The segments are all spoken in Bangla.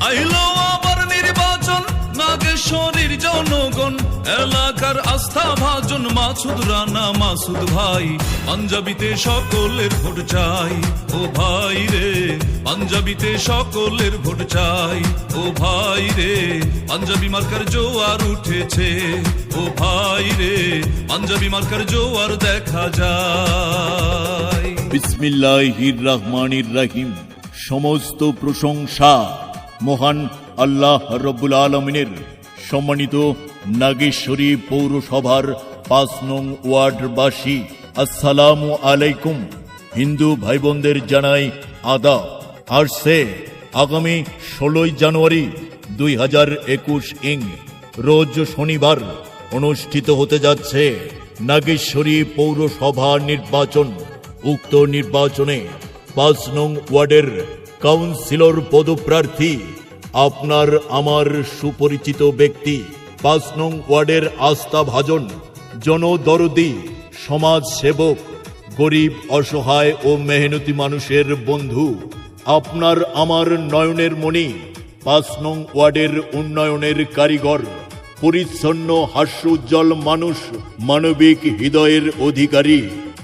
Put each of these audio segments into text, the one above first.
আইলো আবার নির্বাচন, নাগেশ্বরীর জনগণ এলাকার আস্থা ভাজন মাসুদ রানা মাসুদ ভাই। পাঞ্জাবিতে সকলের ভোট চাই ও ভাই রে, পাঞ্জাবিতে সকলের ভোট চাই ও ভাই রে। পাঞ্জাবি মার্কার জোয়ার উঠেছে ও ভাই রে, পাঞ্জাবি মার্কার জোয়ার দেখা যায়। বিসমিল্লাহির রহমানির রহিম। সমস্ত প্রশংসা মহান আল্লাহ রব্বুল আলামিনের। সম্মানিত নাগেশ্বরী পৌরসভার ৫ নং ওয়ার্ডবাসী, আসসালামু আলাইকুম। হিন্দু ভাই বোনদের জানাই আদাব। আসছে আগামী ১৬ জানুয়ারি ২০২১ রোজ শনিবার অনুষ্ঠিত হতে যাচ্ছে নাগেশ্বরী পৌরসভা নির্বাচন। উক্ত নির্বাচনে ৫ নং ওয়ার্ডের কাউন্সিলর পদপ্রার্থী আপনার আমার সুপরিচিত ব্যক্তি, ৫ নং ওয়ার্ডের আস্থাভাজন, জনদরদি, সমাজ সেবক, গরিব অসহায় ও মেহনতি মানুষের বন্ধু, আপনার আমার নয়নের মণি, ৫ নং ওয়ার্ডের উন্নয়নের কারিগর, পরিচ্ছন্ন হাস্যোজ্জ্বল মানুষ, মানবিক হৃদয়ের অধিকারী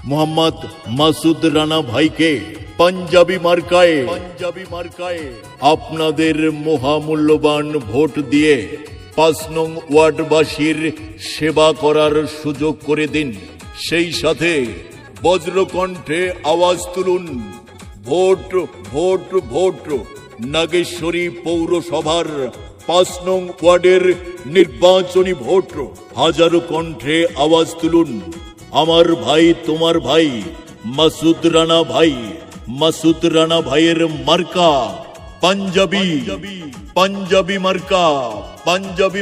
মোহাম্মদ মাসুদ রানা ভাইকে পাঞ্জাবি মার্কায় আপনাদের মহামূল্যবান ভোট দিয়ে ৫ নং ওয়ার্ডবাসীর সেবা করার সুযোগ করে দিন। সেই সাথে বজ্রকণ্ঠে আওয়াজ তুলুন, ভোট ভোট ভোট। নাগেশ্বরী পৌরসভার ৫ নং ওয়ার্ডের নির্বাচনী ভোট। হাজারো কণ্ঠে আওয়াজ তুলুন, আমার ভাই তোমার ভাই মাসুদ রানা ভাই। মাসুদ রানা ভাইয়ের মার্কা পাঞ্জাবি, পাঞ্জাবি মার্কা, পাঞ্জাবি।